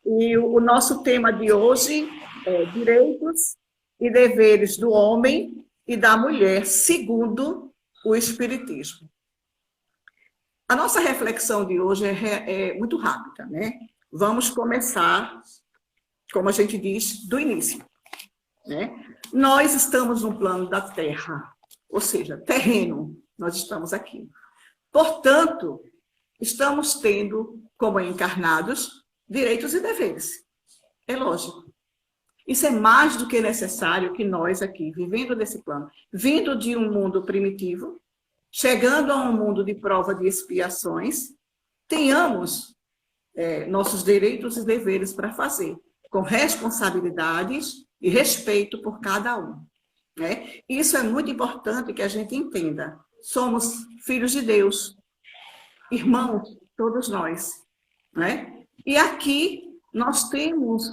E o nosso tema de hoje é direitos e deveres do homem e da mulher, segundo o Espiritismo. A nossa reflexão de hoje é muito rápida, né? Vamos começar, como a gente diz, do início, né? Nós estamos no plano da Terra, ou seja, terreno, nós estamos aqui. Portanto, estamos tendo, como encarnados, direitos e deveres. É lógico. Isso é mais do que necessário que nós aqui, vivendo nesse plano, vindo de um mundo primitivo, chegando a um mundo de prova de expiações, tenhamos nossos direitos e deveres para fazer, com responsabilidades e respeito por cada um. Né? Isso é muito importante que a gente entenda. Somos filhos de Deus, irmãos, todos nós. Né? E aqui nós temos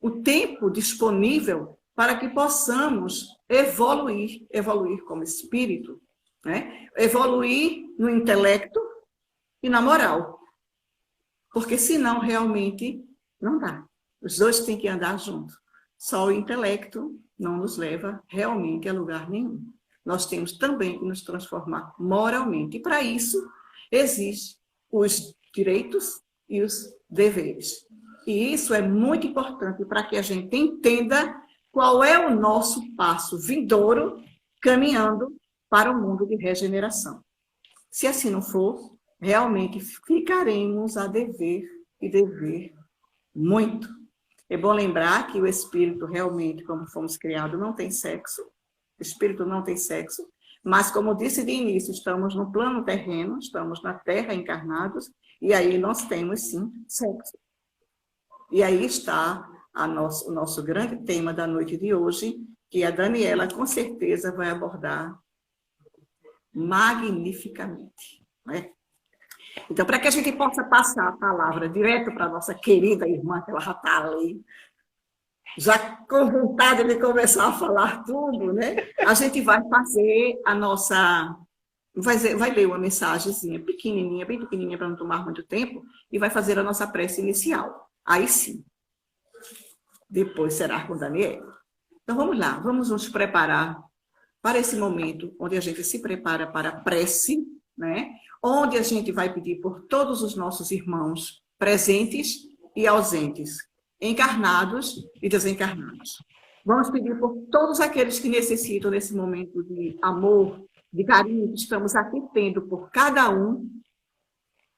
o tempo disponível para que possamos evoluir como espírito, né? Evoluir no intelecto e na moral. Porque senão realmente não dá. Os dois têm que andar juntos. Só o intelecto não nos leva realmente a lugar nenhum. Nós temos também que nos transformar moralmente. E para isso existem os direitos e os deveres. E isso é muito importante para que a gente entenda qual é o nosso passo vindouro caminhando para o mundo de regeneração. Se assim não for, realmente ficaremos a dever e dever muito. É bom lembrar que o espírito realmente, como fomos criados, não tem sexo. O espírito não tem sexo. Mas, como disse de início, estamos no plano terreno, estamos na Terra encarnados, e aí nós temos, sim, sexo. E aí está o nosso grande tema da noite de hoje, que a Daniela, com certeza, vai abordar magnificamente. Né? Então, para que a gente possa passar a palavra direto para a nossa querida irmã, que ela já está ali, já com vontade de começar a falar tudo, né? A gente vai fazer a nossa... Vai ler uma mensagenzinha pequenininha, bem pequenininha, para não tomar muito tempo, e vai fazer a nossa prece inicial. Aí sim. Depois será com Daniel. Então, vamos lá. Vamos nos preparar para esse momento, onde a gente se prepara para a prece, né? Onde a gente vai pedir por todos os nossos irmãos presentes e ausentes, encarnados e desencarnados. Vamos pedir por todos aqueles que necessitam nesse momento de amor, de carinho que estamos aqui tendo por cada um,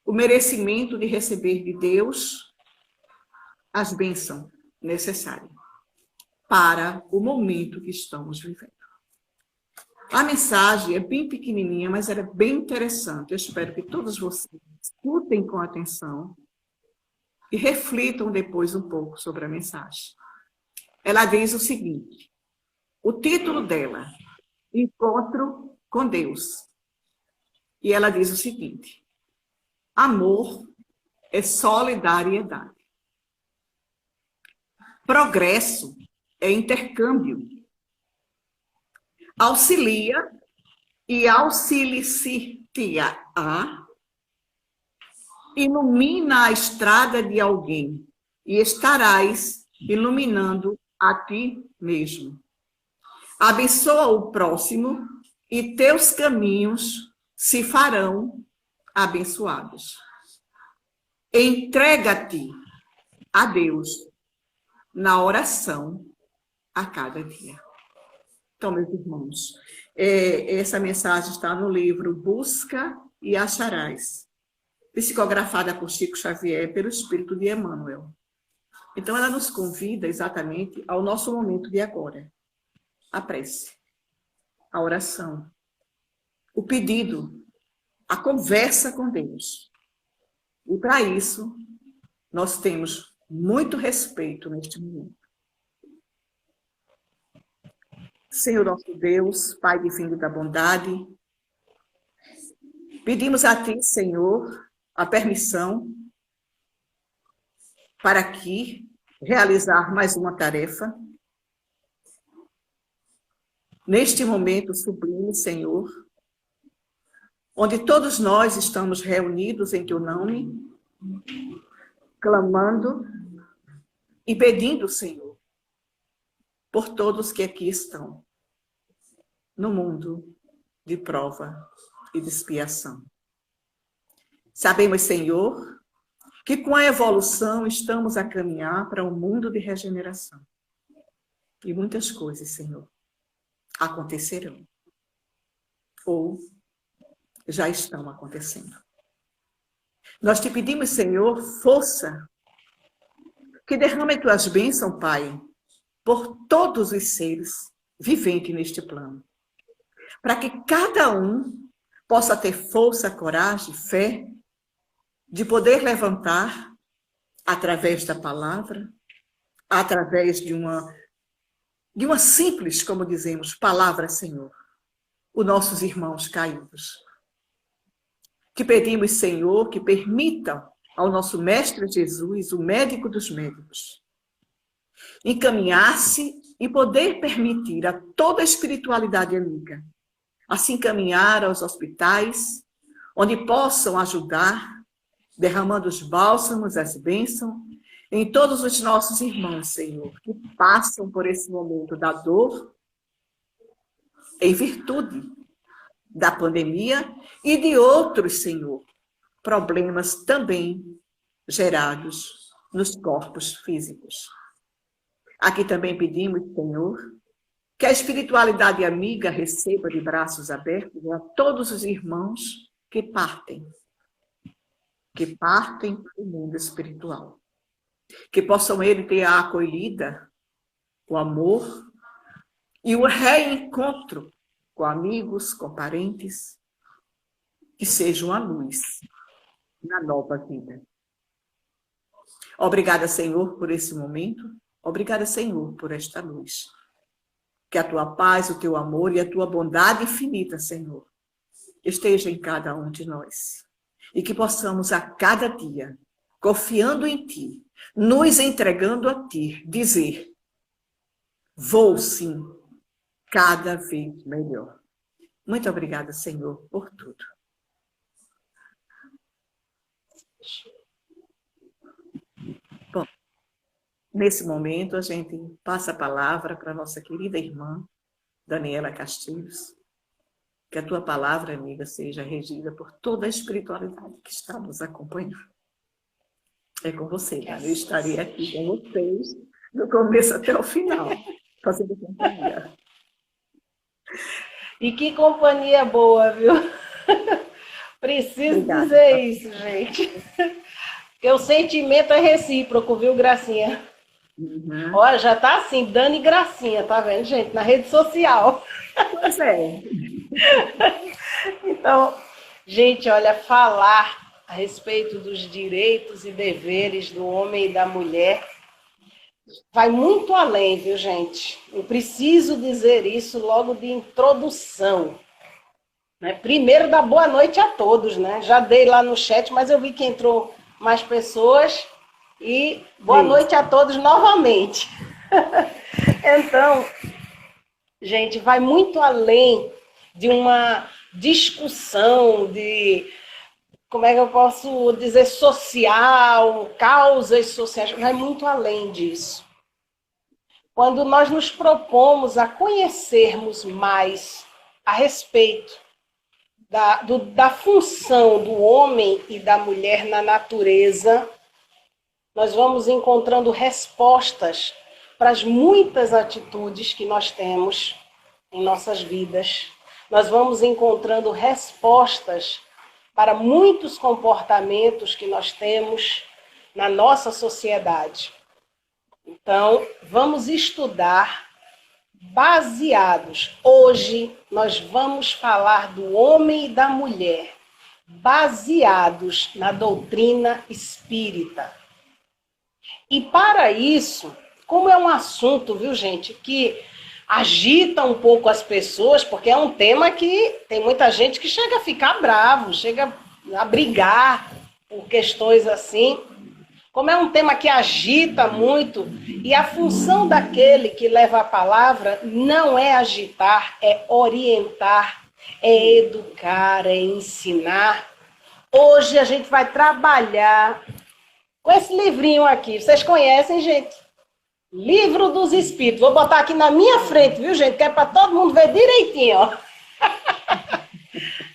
o merecimento de receber de Deus as bênçãos necessárias para o momento que estamos vivendo. A mensagem é bem pequenininha, mas ela é bem interessante. Eu espero que todos vocês escutem com atenção e reflitam depois um pouco sobre a mensagem. Ela diz o seguinte, o título dela, Encontro com Deus. E ela diz o seguinte, amor é solidariedade. Progresso é intercâmbio. Auxilia e auxilia-se-á, ilumina a estrada de alguém e estarás iluminando a ti mesmo. Abençoa o próximo e teus caminhos se farão abençoados. Entrega-te a Deus na oração a cada dia. Então, meus irmãos, essa mensagem está no livro Busca e Acharás, psicografada por Chico Xavier pelo Espírito de Emmanuel. Então, ela nos convida exatamente ao nosso momento de agora. A prece, a oração, o pedido, a conversa com Deus. E para isso, nós temos muito respeito neste momento. Senhor nosso Deus, Pai divino da bondade, pedimos a Ti, Senhor, a permissão para aqui realizar mais uma tarefa. Neste momento sublime, Senhor, onde todos nós estamos reunidos em Teu nome, clamando e pedindo, Senhor, por todos que aqui estão, no mundo de prova e de expiação. Sabemos, Senhor, que com a evolução estamos a caminhar para um mundo de regeneração. E muitas coisas, Senhor, acontecerão. Ou já estão acontecendo. Nós te pedimos, Senhor, força, que derrame tuas bênçãos, Pai, por todos os seres viventes neste plano. Para que cada um possa ter força, coragem, fé, de poder levantar através da palavra, através de uma simples, como dizemos, palavra, Senhor, os nossos irmãos caídos. Que pedimos, Senhor, que permitam ao nosso Mestre Jesus, o médico dos médicos, encaminhar-se e poder permitir a toda a espiritualidade amiga a se encaminhar aos hospitais, onde possam ajudar, derramando os bálsamos, as bênçãos, em todos os nossos irmãos, Senhor, que passam por esse momento da dor, em virtude da pandemia e de outros, Senhor, problemas também gerados nos corpos físicos. Aqui também pedimos, Senhor, que a espiritualidade amiga receba de braços abertos a todos os irmãos que partem para o mundo espiritual. Que possam eles ter a acolhida, o amor e o reencontro com amigos, com parentes, que sejam a luz na nova vida. Obrigada, Senhor, por esse momento. Obrigada, Senhor, por esta luz. Que a tua paz, o teu amor e a tua bondade infinita, Senhor, esteja em cada um de nós. E que possamos a cada dia, confiando em ti, nos entregando a ti, dizer: vou sim, cada vez melhor. Muito obrigada, Senhor, por tudo. Bom, nesse momento a gente passa a palavra para a nossa querida irmã, Daniela Castilhos. Que a tua palavra, amiga, seja regida por toda a espiritualidade que está nos acompanhando. É com você, tá? Eu estarei aqui com vocês do começo até o final, fazendo companhia. E que companhia boa, viu? Preciso Obrigada. dizer isso, gente. Porque o sentimento é recíproco, viu, Gracinha? Uhum. Olha, já tá assim, Dani e Gracinha, tá vendo, gente? Na rede social. Pois é. Então, gente, olha, falar a respeito dos direitos e deveres do homem e da mulher vai muito além, viu, gente? Eu preciso dizer isso logo de introdução. Né? Primeiro, dar boa noite a todos, né? Já dei lá no chat, mas eu vi que entrou mais pessoas. E boa noite a todos novamente. Então, gente, vai muito além de uma discussão de, como é que eu posso dizer, social, causas sociais, vai muito além disso. Quando nós nos propomos a conhecermos mais a respeito da função do homem e da mulher na natureza, nós vamos encontrando respostas para as muitas atitudes que nós temos em nossas vidas. Nós vamos encontrando respostas para muitos comportamentos que nós temos na nossa sociedade. Então, vamos estudar baseados. Hoje, nós vamos falar do homem e da mulher, baseados na doutrina espírita. E para isso, como é um assunto, viu, gente, que agita um pouco as pessoas, porque é um tema que tem muita gente que chega a ficar bravo, chega a brigar por questões assim. Como é um tema que agita muito, e a função daquele que leva a palavra não é agitar, é orientar, é educar, é ensinar. Hoje a gente vai trabalhar com esse livrinho aqui. Vocês conhecem, gente? Livro dos Espíritos. Vou botar aqui na minha frente, viu, gente? Que é para todo mundo ver direitinho, ó.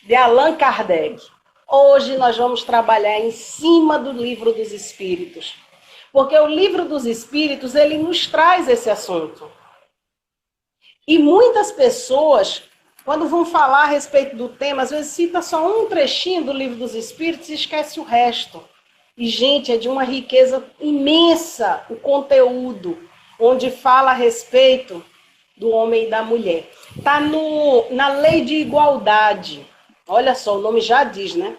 De Allan Kardec. Hoje nós vamos trabalhar em cima do Livro dos Espíritos. Porque o Livro dos Espíritos, ele nos traz esse assunto. E muitas pessoas, quando vão falar a respeito do tema, às vezes cita só um trechinho do Livro dos Espíritos e esquece o resto. E, gente, é de uma riqueza imensa o conteúdo, onde fala a respeito do homem e da mulher. Está na Lei de Igualdade. Olha só, o nome já diz, né?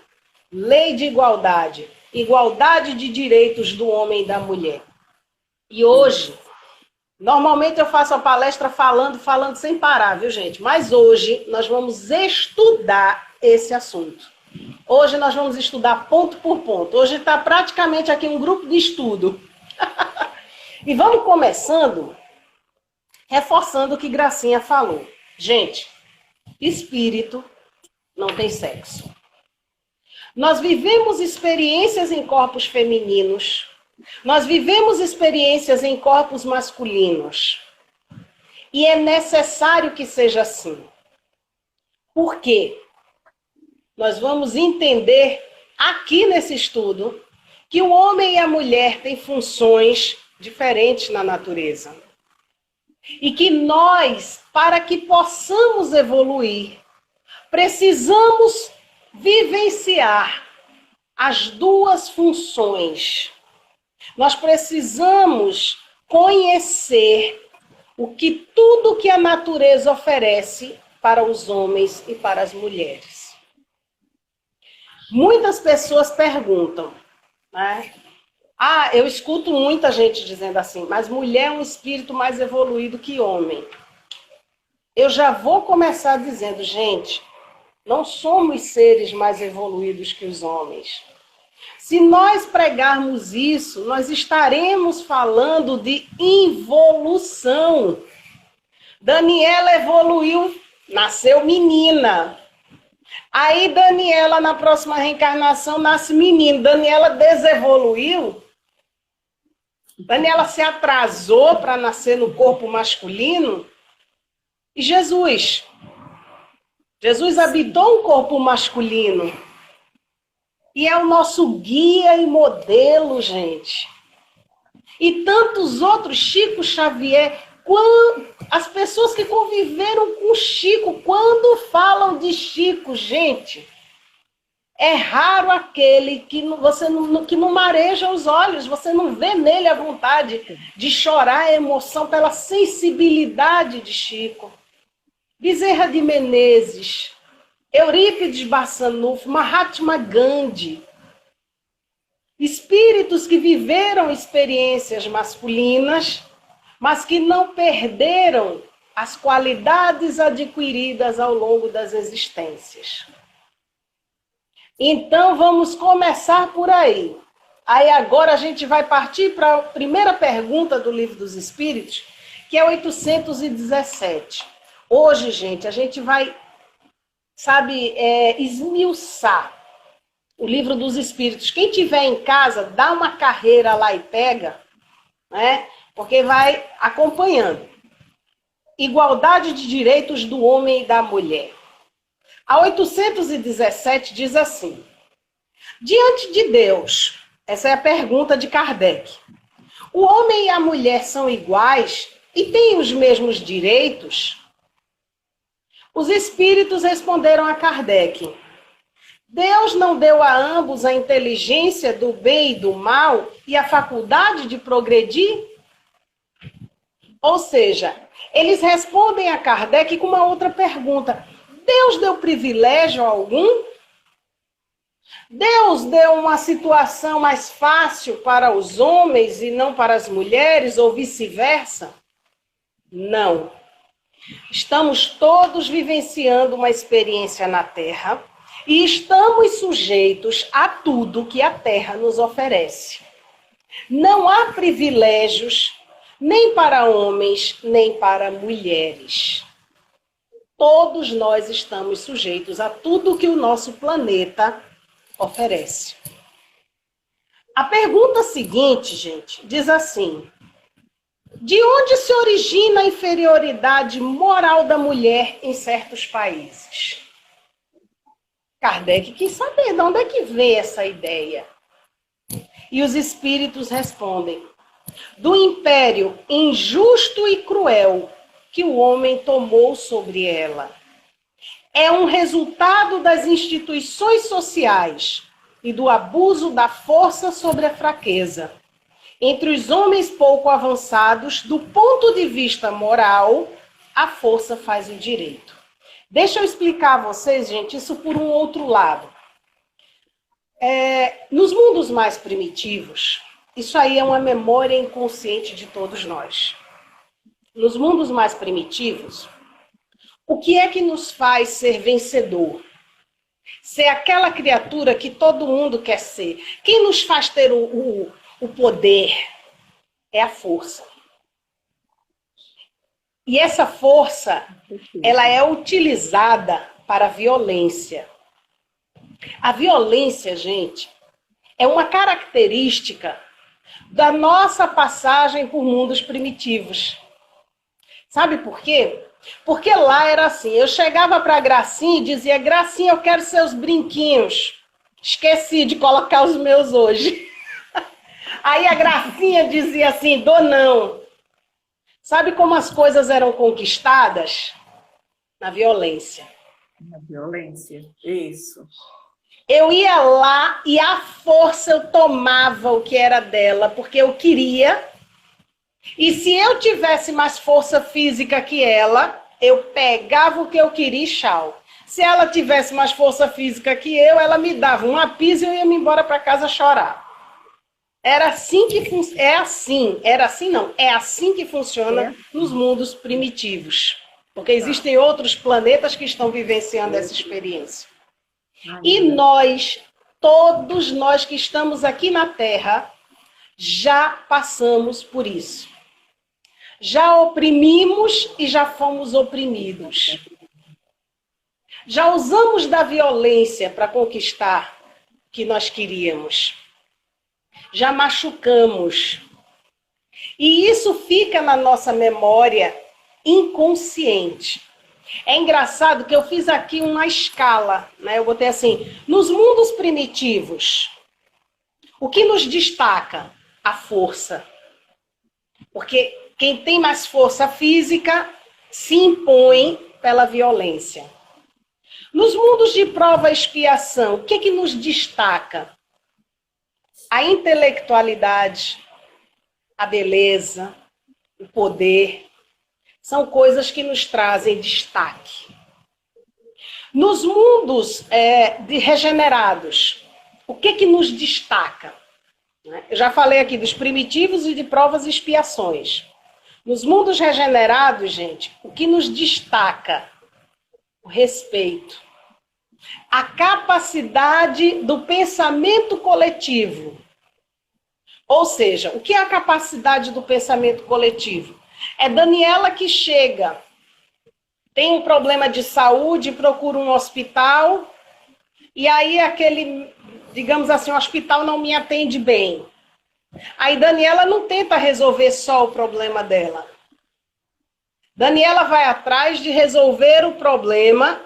Lei de Igualdade. Igualdade de direitos do homem e da mulher. E hoje, normalmente eu faço a palestra falando sem parar, viu, gente? Mas hoje nós vamos estudar esse assunto. Hoje nós vamos estudar ponto por ponto. Hoje está praticamente aqui um grupo de estudo. E vamos começando reforçando o que Gracinha falou. Gente, espírito não tem sexo. Nós vivemos experiências em corpos femininos. Nós vivemos experiências em corpos masculinos. E é necessário que seja assim. Por quê? Nós vamos entender aqui nesse estudo que o homem e a mulher têm funções diferentes na natureza. E que nós, para que possamos evoluir, precisamos vivenciar as duas funções. Nós precisamos conhecer tudo que a natureza oferece para os homens e para as mulheres. Muitas pessoas perguntam, né? Eu escuto muita gente dizendo assim, mas mulher é um espírito mais evoluído que homem. Eu já vou começar dizendo, gente, não somos seres mais evoluídos que os homens. Se nós pregarmos isso, nós estaremos falando de involução. Daniela evoluiu, nasceu menina. Aí Daniela, na próxima reencarnação, nasce menino. Daniela desevoluiu. Daniela se atrasou para nascer no corpo masculino. E Jesus habitou um corpo masculino. E é o nosso guia e modelo, gente. E tantos outros, Chico Xavier, as pessoas que conviveram com Chico, quando falam de Chico, gente, é raro aquele que não mareja os olhos, você não vê nele a vontade de chorar a emoção pela sensibilidade de Chico. Bezerra de Menezes, Eurípides Barçanufo, Mahatma Gandhi. Espíritos que viveram experiências masculinas, mas que não perderam as qualidades adquiridas ao longo das existências. Então, vamos começar por aí. Aí agora a gente vai partir para a primeira pergunta do Livro dos Espíritos, que é 817. Hoje, gente, a gente vai, esmiuçar o Livro dos Espíritos. Quem tiver em casa, dá uma carreira lá e pega, né? Porque vai acompanhando. Igualdade de direitos do homem e da mulher. A 817 diz assim: diante de Deus, essa é a pergunta de Kardec, o homem e a mulher são iguais e têm os mesmos direitos? Os espíritos responderam a Kardec: Deus não deu a ambos a inteligência do bem e do mal e a faculdade de progredir? Ou seja, eles respondem a Kardec com uma outra pergunta: Deus deu privilégio a algum? Deus deu uma situação mais fácil para os homens e não para as mulheres, ou vice-versa? Não. Estamos todos vivenciando uma experiência na Terra e estamos sujeitos a tudo que a Terra nos oferece. Não há privilégios nem para homens, nem para mulheres. Todos nós estamos sujeitos a tudo que o nosso planeta oferece. A pergunta seguinte, gente, diz assim: de onde se origina a inferioridade moral da mulher em certos países? Kardec quis saber de onde é que vem essa ideia. E os espíritos respondem: do império injusto e cruel que o homem tomou sobre ela. É um resultado das instituições sociais e do abuso da força sobre a fraqueza. Entre os homens pouco avançados, do ponto de vista moral, a força faz o direito. Deixa eu explicar a vocês, gente, isso por um outro lado. Nos mundos mais primitivos, isso aí é uma memória inconsciente de todos nós. Nos mundos mais primitivos, o que é que nos faz ser vencedor? Ser aquela criatura que todo mundo quer ser. Quem nos faz ter o poder é a força. E essa força, ela é utilizada para a violência. A violência, gente, é uma característica da nossa passagem por mundos primitivos. Sabe por quê? Porque lá era assim, eu chegava para a Gracinha e dizia: Gracinha, eu quero seus brinquinhos. Esqueci de colocar os meus hoje. Aí a Gracinha dizia assim: dou não. Sabe como as coisas eram conquistadas? Na violência. Na violência, isso. Eu ia lá e à força eu tomava o que era dela, porque eu queria. E se eu tivesse mais força física que ela, eu pegava o que eu queria e tchau. Se ela tivesse mais força física que eu, ela me dava uma pisa e eu ia me embora para casa chorar. Era assim que é assim que funciona nos mundos primitivos. Porque existem outros planetas que estão vivenciando essa experiência. E nós, todos nós que estamos aqui na Terra, já passamos por isso. Já oprimimos e já fomos oprimidos. Já usamos da violência para conquistar o que nós queríamos. Já machucamos. E isso fica na nossa memória inconsciente. É engraçado que eu fiz aqui uma escala, né? Eu botei assim: nos mundos primitivos, o que nos destaca? A força. Porque quem tem mais força física se impõe pela violência. Nos mundos de prova e expiação, o que nos destaca? A intelectualidade, a beleza, o poder. São coisas que nos trazem destaque. Nos mundos regenerados, o que nos destaca? Eu já falei aqui dos primitivos e de provas e expiações. Nos mundos regenerados, gente, o que nos destaca? O respeito. A capacidade do pensamento coletivo. Ou seja, o que é a capacidade do pensamento coletivo? É Daniela que chega, tem um problema de saúde, procura um hospital, e aí aquele, digamos assim, o hospital não me atende bem. Aí Daniela não tenta resolver só o problema dela. Daniela vai atrás de resolver o problema,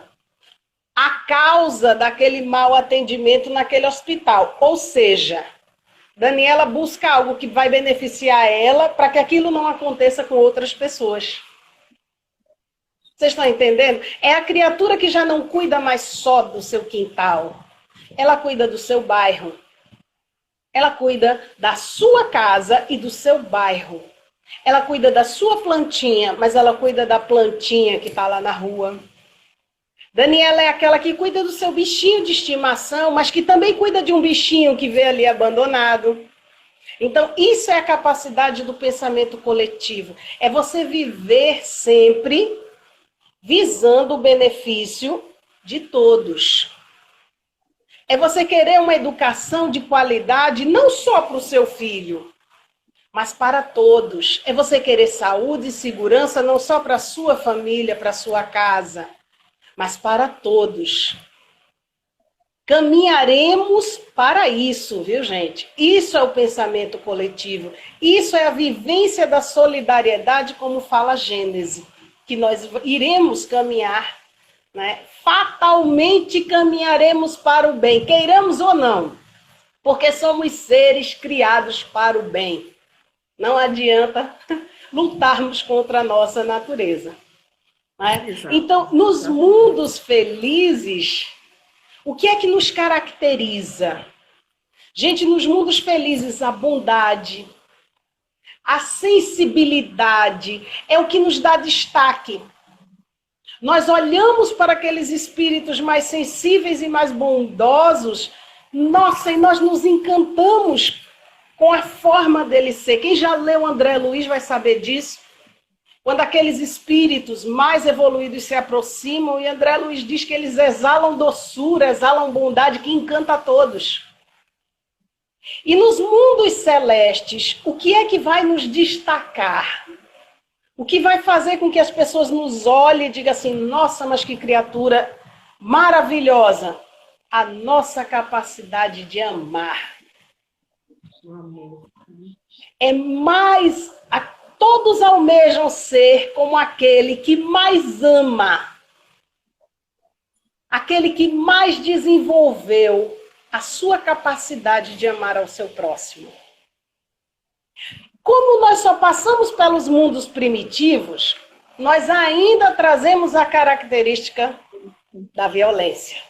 a causa daquele mau atendimento naquele hospital. Ou seja, Daniela busca algo que vai beneficiar ela para que aquilo não aconteça com outras pessoas. Vocês estão entendendo? É a criatura que já não cuida mais só do seu quintal. Ela cuida do seu bairro. Ela cuida da sua casa e do seu bairro. Ela cuida da sua plantinha, mas ela cuida da plantinha que está lá na rua. Daniela é aquela que cuida do seu bichinho de estimação, mas que também cuida de um bichinho que vê ali abandonado. Então, isso é a capacidade do pensamento coletivo. É você viver sempre visando o benefício de todos. É você querer uma educação de qualidade não só para o seu filho, mas para todos. É você querer saúde e segurança não só para a sua família, para a sua casa, mas para todos. Caminharemos para isso, viu, gente? Isso é o pensamento coletivo. Isso é a vivência da solidariedade, como fala Gênesis, que nós iremos caminhar, né? Fatalmente caminharemos para o bem, queiramos ou não, porque somos seres criados para o bem. Não adianta lutarmos contra a nossa natureza. Né? Então, nos mundos felizes, o que é que nos caracteriza? Gente, nos mundos felizes, a bondade, a sensibilidade é o que nos dá destaque. Nós olhamos para aqueles espíritos mais sensíveis e mais bondosos, nossa, e nós nos encantamos com a forma dele ser. Quem já leu André Luiz vai saber disso. Quando aqueles espíritos mais evoluídos se aproximam, e André Luiz diz que eles exalam doçura, exalam bondade, que encanta a todos. E nos mundos celestes, o que é que vai nos destacar? O que vai fazer com que as pessoas nos olhem e digam assim, nossa, mas que criatura maravilhosa. A nossa capacidade de amar. É mais... Todos almejam ser como aquele que mais ama. Aquele que mais desenvolveu a sua capacidade de amar ao seu próximo. Como nós só passamos pelos mundos primitivos, nós ainda trazemos a característica da violência.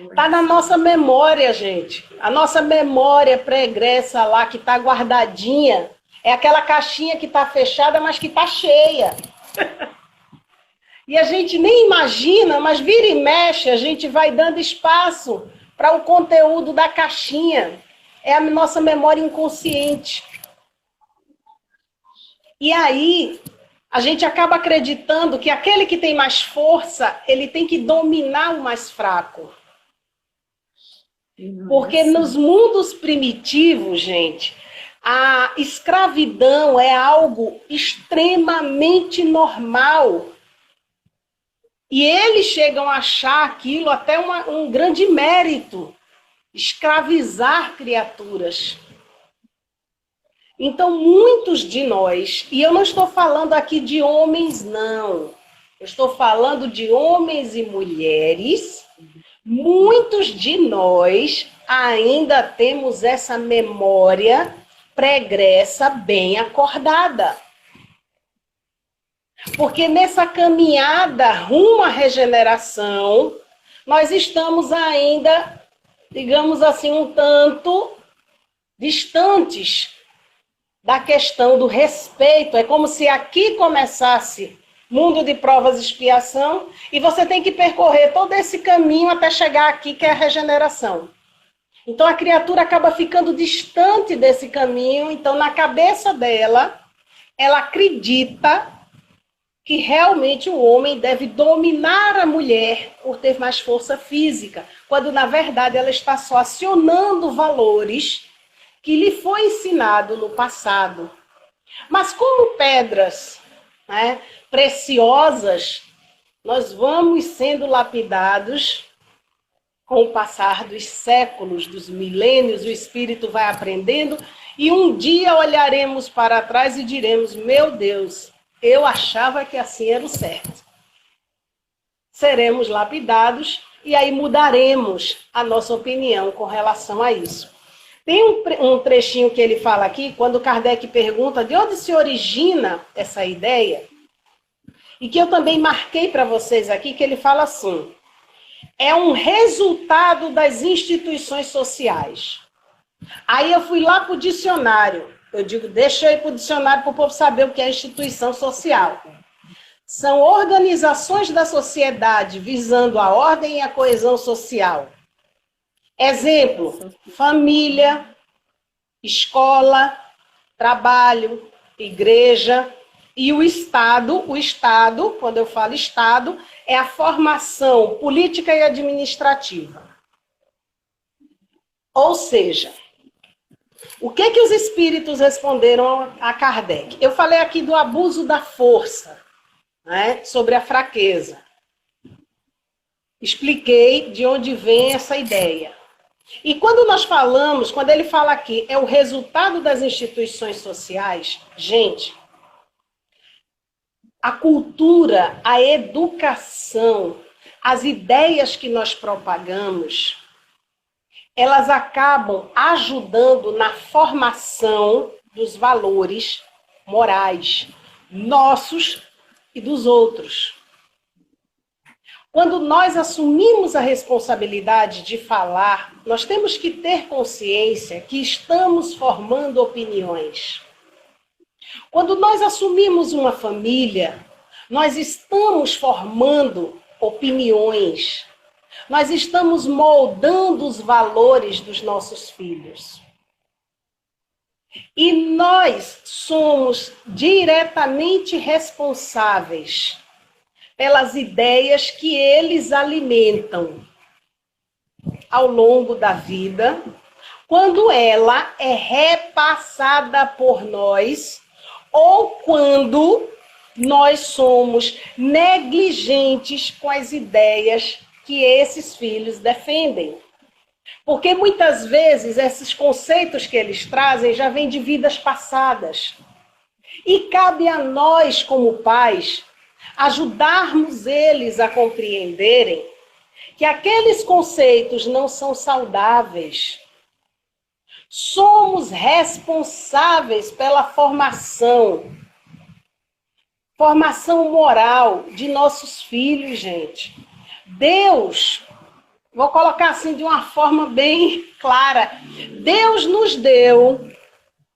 Está na nossa memória, gente. A nossa memória pregressa lá, que está guardadinha, é aquela caixinha que está fechada, mas que está cheia. E a gente nem imagina, mas vira e mexe, a gente vai dando espaço para o conteúdo da caixinha. É a nossa memória inconsciente. E aí, a gente acaba acreditando que aquele que tem mais força, ele tem que dominar o mais fraco. Porque nos mundos primitivos, gente, a escravidão é algo extremamente normal. E eles chegam a achar aquilo até um grande mérito, escravizar criaturas. Então, muitos de nós, e eu não estou falando aqui de homens, não. Eu estou falando de homens e mulheres. Muitos de nós ainda temos essa memória pregressa bem acordada. Porque nessa caminhada rumo à regeneração, nós estamos ainda, digamos assim, um tanto distantes da questão do respeito. É como se aqui começasse mundo de provas e expiação, e você tem que percorrer todo esse caminho até chegar aqui, que é a regeneração. Então a criatura acaba ficando distante desse caminho, então na cabeça dela, ela acredita que realmente o homem deve dominar a mulher por ter mais força física, quando na verdade ela está só acionando valores que lhe foi ensinado no passado. Mas como pedras, né, preciosas, nós vamos sendo lapidados com o passar dos séculos, dos milênios, o espírito vai aprendendo e um dia olharemos para trás e diremos, meu Deus, eu achava que assim era o certo. Seremos lapidados e aí mudaremos a nossa opinião com relação a isso. Tem um trechinho que ele fala aqui, quando Kardec pergunta de onde se origina essa ideia, e que eu também marquei para vocês aqui, que ele fala assim, é um resultado das instituições sociais. Aí eu fui lá para o dicionário, eu digo, deixa eu ir para o dicionário para o povo saber o que é instituição social. São organizações da sociedade visando a ordem e a coesão social. Exemplo, família, escola, trabalho, igreja e o Estado, quando eu falo Estado, é a formação política e administrativa. Ou seja, o que os espíritos responderam a Kardec? Eu falei aqui do abuso da força, né, sobre a fraqueza. Expliquei de onde vem essa ideia. E quando nós falamos, quando ele fala aqui, é o resultado das instituições sociais, gente, a cultura, a educação, as ideias que nós propagamos, elas acabam ajudando na formação dos valores morais, nossos e dos outros. Quando nós assumimos a responsabilidade de falar, nós temos que ter consciência que estamos formando opiniões. Quando nós assumimos uma família, nós estamos formando opiniões. Nós estamos moldando os valores dos nossos filhos. E nós somos diretamente responsáveis pelas ideias que eles alimentam ao longo da vida, quando ela é repassada por nós ou quando nós somos negligentes com as ideias que esses filhos defendem. Porque muitas vezes esses conceitos que eles trazem já vêm de vidas passadas. E cabe a nós, como pais, ajudarmos eles a compreenderem que aqueles conceitos não são saudáveis. Somos responsáveis pela formação moral de nossos filhos, gente. Deus, vou colocar assim de uma forma bem clara, Deus nos deu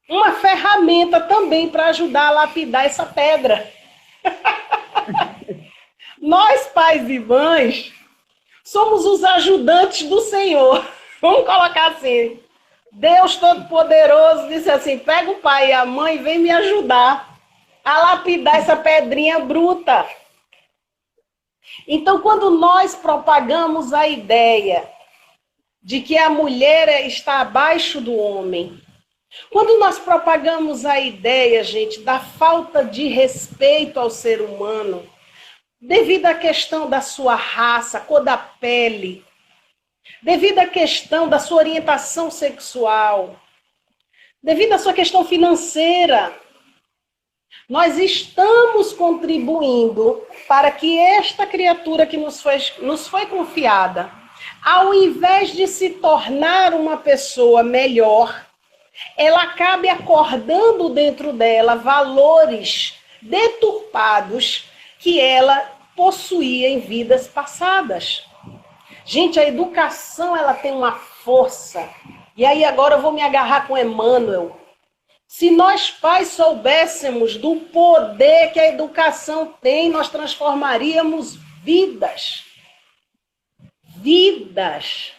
uma ferramenta também para ajudar a lapidar essa pedra. Nós, pais e mães, somos os ajudantes do Senhor. Vamos colocar assim. Deus Todo-Poderoso disse assim, pega o pai e a mãe e vem me ajudar a lapidar essa pedrinha bruta. Então, quando nós propagamos a ideia de que a mulher está abaixo do homem, quando nós propagamos a ideia, gente, da falta de respeito ao ser humano, devido à questão da sua raça, cor da pele, devido à questão da sua orientação sexual, devido à sua questão financeira, nós estamos contribuindo para que esta criatura que nos foi confiada, ao invés de se tornar uma pessoa melhor, ela acabe acordando dentro dela valores deturpados que ela possuía em vidas passadas. Gente, a educação ela tem uma força. E aí agora eu vou me agarrar com Emmanuel. Se nós pais soubéssemos do poder que a educação tem, nós transformaríamos vidas. Vidas.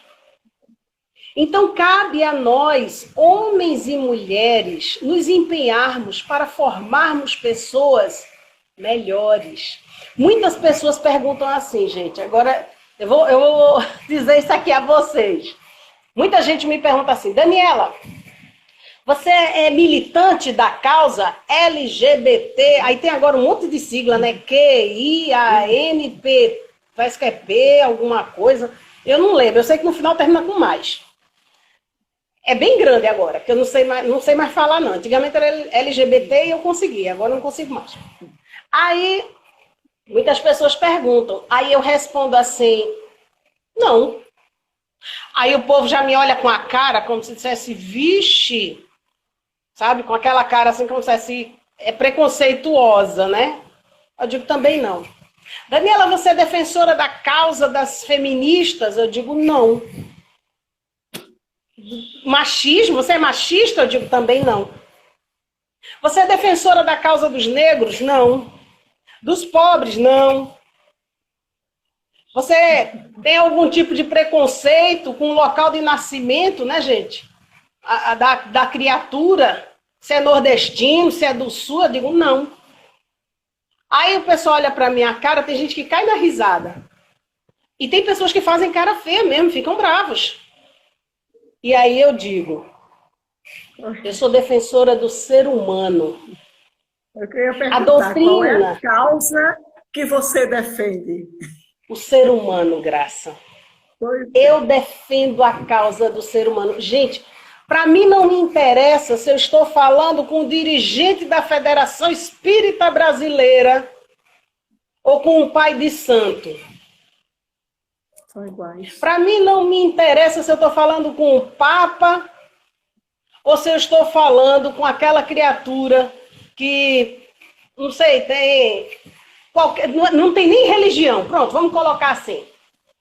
Então, cabe a nós, homens e mulheres, nos empenharmos para formarmos pessoas melhores. Muitas pessoas perguntam assim, gente, agora eu vou dizer isso aqui a vocês. Muita gente me pergunta assim, Daniela, você é militante da causa LGBT? Aí tem agora um monte de sigla, né? QIANP, parece que é P, alguma coisa. Eu não lembro, eu sei que no final termina com mais. É bem grande agora, que eu não sei mais falar, não. Antigamente era LGBT e eu conseguia, agora eu não consigo mais. Aí, muitas pessoas perguntam, aí eu respondo assim, não. Aí o povo já me olha com a cara, como se dissesse, vixe, sabe? Com aquela cara assim, como se dissesse, é preconceituosa, né? Eu digo, também não. Daniela, você é defensora da causa das feministas? Eu digo, não. Machismo, você é machista? Eu digo, também não. Você é defensora da causa dos negros? Não. Dos pobres? Não. Você tem algum tipo de preconceito com o local de nascimento, né, gente? Da criatura? Se é nordestino, se é do sul? Eu digo, não. Aí o pessoal olha pra minha cara, tem gente que cai na risada. E tem pessoas que fazem cara feia mesmo, ficam bravos. E aí eu digo, eu sou defensora do ser humano. Eu queria perguntar, A doutrina, qual é a causa que você defende? o ser humano, Graça. Eu defendo a causa do ser humano. Gente, para mim não me interessa se eu estou falando com o dirigente da Federação Espírita Brasileira ou com o pai de santo. São iguais. Para mim não me interessa se eu estou falando com o Papa ou se eu estou falando com aquela criatura que, não sei, tem qualquer, não tem nem religião. Pronto, vamos colocar assim.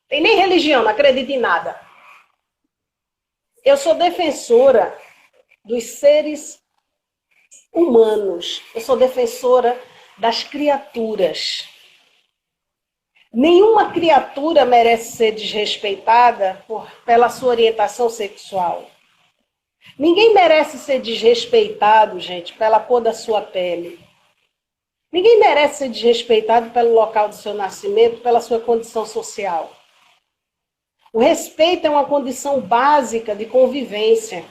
Tem nem religião, não acredita em nada. Eu sou defensora dos seres humanos. Eu sou defensora das criaturas. Nenhuma criatura merece ser desrespeitada pela sua orientação sexual. Ninguém merece ser desrespeitado, gente, pela cor da sua pele. Ninguém merece ser desrespeitado pelo local do seu nascimento, pela sua condição social. O respeito é uma condição básica de convivência.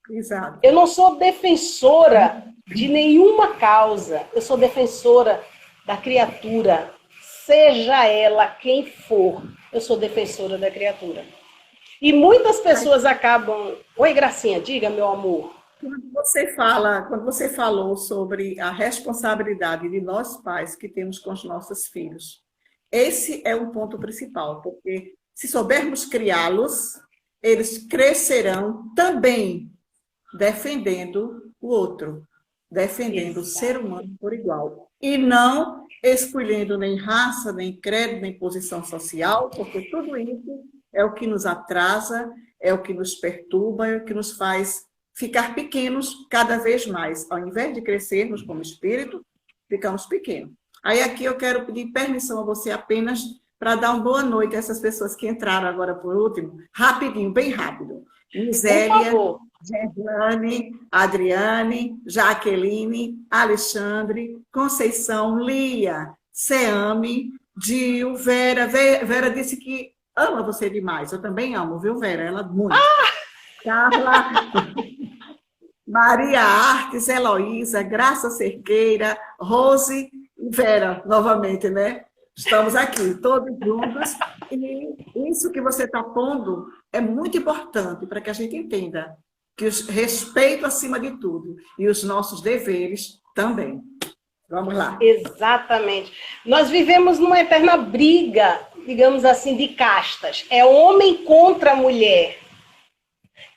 Exato. Eu não sou defensora de nenhuma causa. Eu sou defensora da criatura. Seja ela quem for, eu sou defensora da criatura. E muitas pessoas acabam... Oi, Gracinha, diga, meu amor. Quando você falou sobre a responsabilidade de nós pais que temos com os nossos filhos, esse é um ponto principal, porque se soubermos criá-los, eles crescerão também defendendo o outro, defendendo o ser humano por igual. E não escolhendo nem raça, nem credo, nem posição social, porque tudo isso é o que nos atrasa, é o que nos perturba, é o que nos faz ficar pequenos cada vez mais. Ao invés de crescermos como espírito, ficamos pequenos. Aí aqui eu quero pedir permissão a você apenas para dar uma boa noite a essas pessoas que entraram agora por último, rapidinho, bem rápido. Miséria, Gerlane, Adriane, Jaqueline, Alexandre, Conceição, Lia, Seame, Dil, Vera. Vera disse que ama você demais. Eu também amo, viu, Vera? Ela muito. Carla, Maria Artes, Heloísa, Graça Cerqueira, Rose e Vera, novamente, né? Estamos aqui, todos juntos, e isso que você está pondo é muito importante para que a gente entenda que o respeito acima de tudo e os nossos deveres também. Vamos lá. Exatamente. Nós vivemos numa eterna briga, digamos assim, de castas. É homem contra a mulher.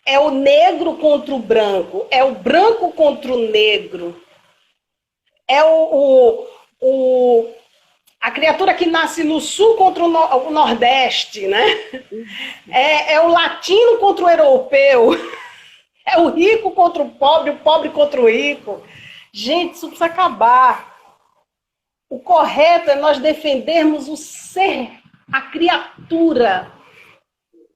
É o negro contra o branco. É o branco contra o negro. É a criatura que nasce no sul contra o nordeste, né? É o latino contra o europeu. É o rico contra o pobre contra o rico. Gente, isso precisa acabar. O correto é nós defendermos o ser, a criatura.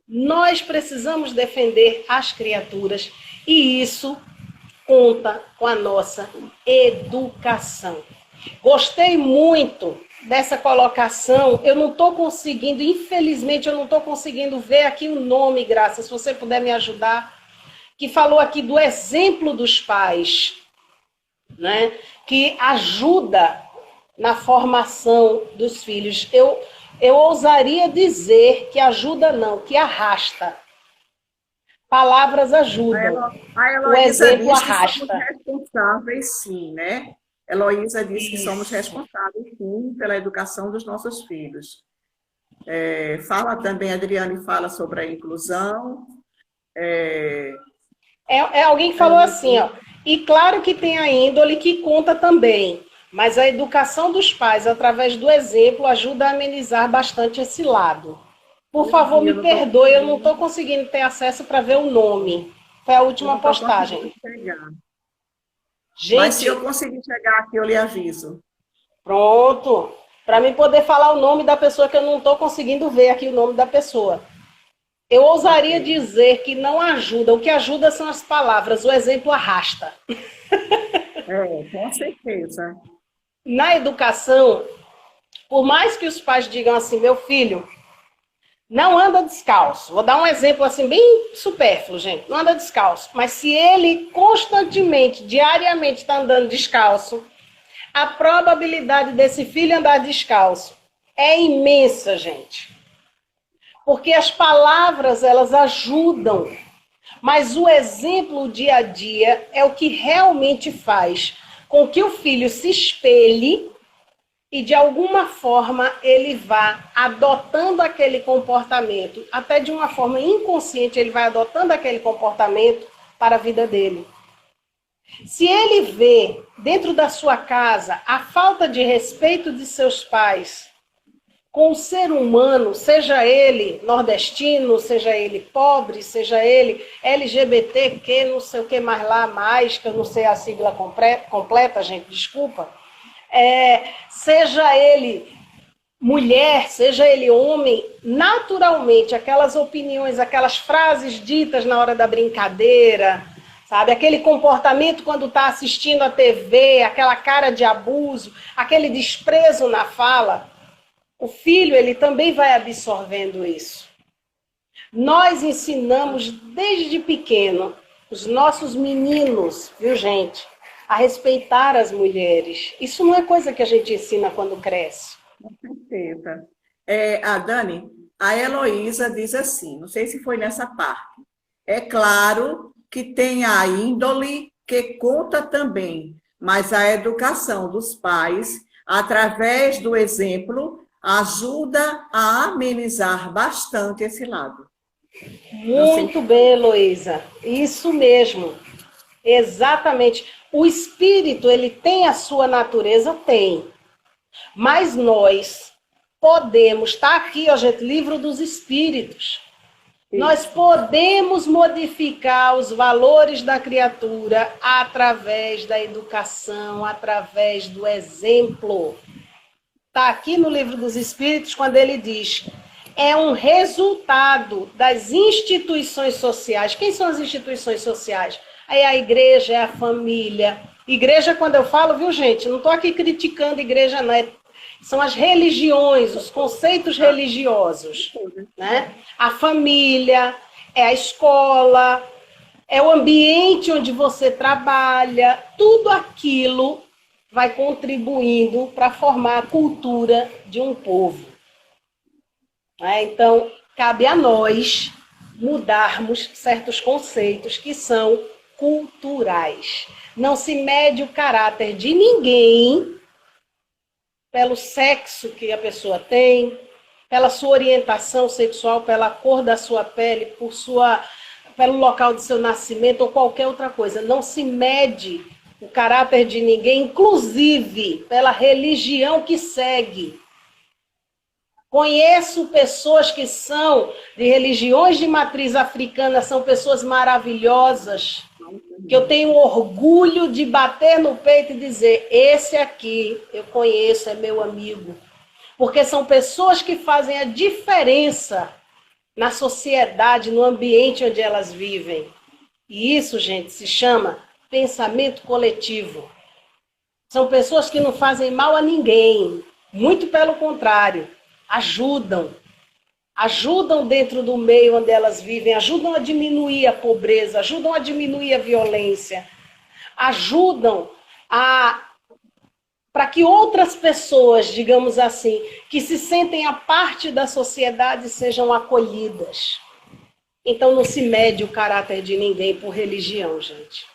Nós precisamos defender as criaturas e isso conta com a nossa educação. Gostei muito dessa colocação. Eu não estou conseguindo, infelizmente, eu não estou conseguindo ver aqui o nome, Graça, se você puder me ajudar, que falou aqui do exemplo dos pais, né? Que ajuda na formação dos filhos. Eu ousaria dizer que ajuda não, que arrasta. Palavras ajudam. O exemplo arrasta. Somos responsáveis, sim, né? Heloísa disse que somos responsáveis, sim, pela educação dos nossos filhos. Fala também, a Adriane fala sobre a inclusão. Alguém que falou assim, ó, e claro que tem a índole que conta também, mas a educação dos pais, através do exemplo, ajuda a amenizar bastante esse lado. Por favor, me perdoe, eu não estou conseguindo ter acesso para ver o nome. Foi a última postagem. Gente, mas se eu conseguir chegar aqui, eu lhe aviso. Pronto. Para mim poder falar o nome da pessoa, que eu não estou conseguindo ver aqui o nome da pessoa. Eu ousaria dizer que não ajuda. O que ajuda são as palavras. O exemplo arrasta. Com certeza. Na educação, por mais que os pais digam assim, meu filho, não anda descalço. Vou dar um exemplo assim bem supérfluo, gente. Não anda descalço. Mas se ele constantemente, diariamente está andando descalço, a probabilidade desse filho andar descalço é imensa, gente. Porque as palavras, elas ajudam, mas o exemplo, o dia a dia, é o que realmente faz com que o filho se espelhe e, de alguma forma, ele vá adotando aquele comportamento, até de uma forma inconsciente, ele vai adotando aquele comportamento para a vida dele. Se ele vê dentro da sua casa a falta de respeito de seus pais com o ser humano, seja ele nordestino, seja ele pobre, seja ele LGBTQ, não sei o que mais lá, mais, que eu não sei a sigla completa, gente, desculpa. Seja ele mulher, seja ele homem, naturalmente, aquelas opiniões, aquelas frases ditas na hora da brincadeira, sabe? Aquele comportamento quando está assistindo a TV, aquela cara de abuso, aquele desprezo na fala, o filho, ele também vai absorvendo isso. Nós ensinamos desde pequeno os nossos meninos, viu, gente, a respeitar as mulheres. Isso não é coisa que a gente ensina quando cresce. Com certeza. A Dani, a Heloísa diz assim, não sei se foi nessa parte. É claro que tem a índole que conta também, mas a educação dos pais, através do exemplo, ajuda a amenizar bastante esse lado. Muito bem, Heloísa. Isso mesmo. Exatamente. O espírito, ele tem a sua natureza? Tem. Mas nós podemos, está aqui, ó, gente, livro dos espíritos. Isso. Nós podemos modificar os valores da criatura através da educação, através do exemplo. Está aqui no livro dos espíritos, quando ele diz, é um resultado das instituições sociais. Quem são as instituições sociais? É a igreja, é a família. Igreja, quando eu falo, viu, gente, não estou aqui criticando igreja, não. São as religiões, os conceitos religiosos, né? A família, é a escola, é o ambiente onde você trabalha, tudo aquilo vai contribuindo para formar a cultura de um povo. Então, cabe a nós mudarmos certos conceitos que são culturais. Não se mede o caráter de ninguém pelo sexo que a pessoa tem, pela sua orientação sexual, pela cor da sua pele, pelo local de seu nascimento ou qualquer outra coisa. Não se mede o caráter de ninguém, inclusive pela religião que segue. Conheço pessoas que são de religiões de matriz africana, são pessoas maravilhosas, que eu tenho orgulho de bater no peito e dizer, esse aqui eu conheço, é meu amigo. Porque são pessoas que fazem a diferença na sociedade, no ambiente onde elas vivem. E isso, gente, se chama pensamento coletivo. São pessoas que não fazem mal a ninguém, muito pelo contrário, ajudam dentro do meio onde elas vivem, ajudam a diminuir a pobreza, ajudam a diminuir a violência, ajudam para que outras pessoas, digamos assim, que se sentem a parte da sociedade sejam acolhidas. Então não se mede o caráter de ninguém por religião, gente.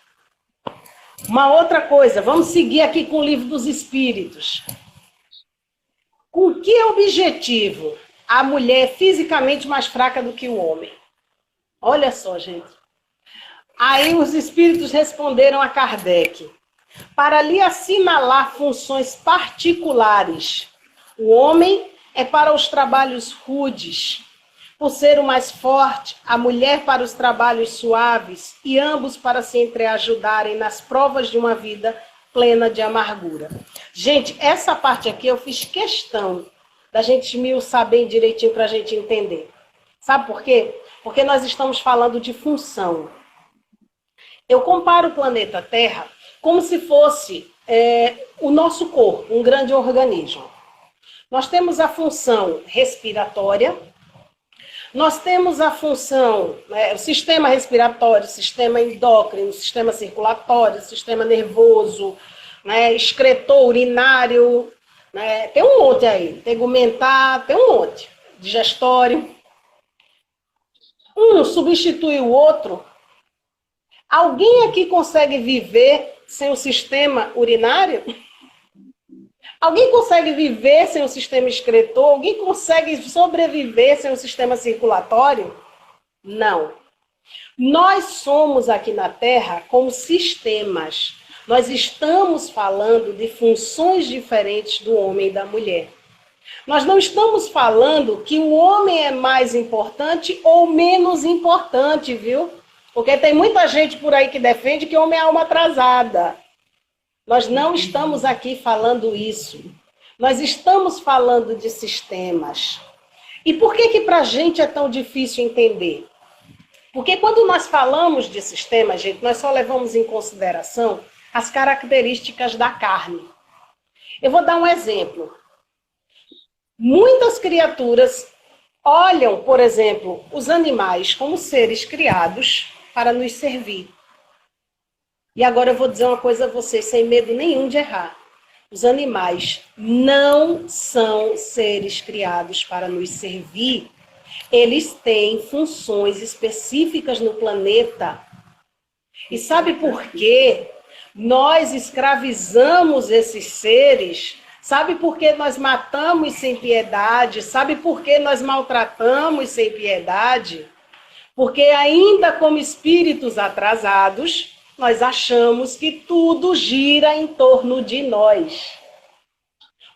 Uma outra coisa, vamos seguir aqui com o livro dos espíritos. Com que objetivo a mulher é fisicamente mais fraca do que o homem? Olha só, gente. Aí os espíritos responderam a Kardec. Para lhe assinalar funções particulares, o homem é para os trabalhos rudes, por ser o mais forte, a mulher para os trabalhos suaves, e ambos para se entreajudarem nas provas de uma vida plena de amargura. Gente, essa parte aqui eu fiz questão da gente esmiuçar bem direitinho para a gente entender. Sabe por quê? Porque nós estamos falando de função. Eu comparo o planeta Terra como se fosse o nosso corpo, um grande organismo. Nós temos a função respiratória, nós temos a função, o sistema respiratório, o sistema endócrino, o sistema circulatório, o sistema nervoso, excretor, urinário, né? Tem um monte aí. Tegumentar, tem um monte. Digestório. Um substitui o outro. Alguém aqui consegue viver sem o sistema urinário? Alguém consegue viver sem o sistema excretor? Alguém consegue sobreviver sem o sistema circulatório? Não. Nós somos aqui na Terra como sistemas. Nós estamos falando de funções diferentes do homem e da mulher. Nós não estamos falando que o homem é mais importante ou menos importante, viu? Porque tem muita gente por aí que defende que o homem é alma atrasada. Nós não estamos aqui falando isso. Nós estamos falando de sistemas. E por que para a gente é tão difícil entender? Porque quando nós falamos de sistemas, gente, nós só levamos em consideração as características da carne. Eu vou dar um exemplo. Muitas criaturas olham, por exemplo, os animais como seres criados para nos servir. E agora eu vou dizer uma coisa a vocês, sem medo nenhum de errar. Os animais não são seres criados para nos servir. Eles têm funções específicas no planeta. E sabe por quê? Nós escravizamos esses seres. Sabe por que nós matamos sem piedade? Sabe por que nós maltratamos sem piedade? Porque ainda como espíritos atrasados, nós achamos que tudo gira em torno de nós.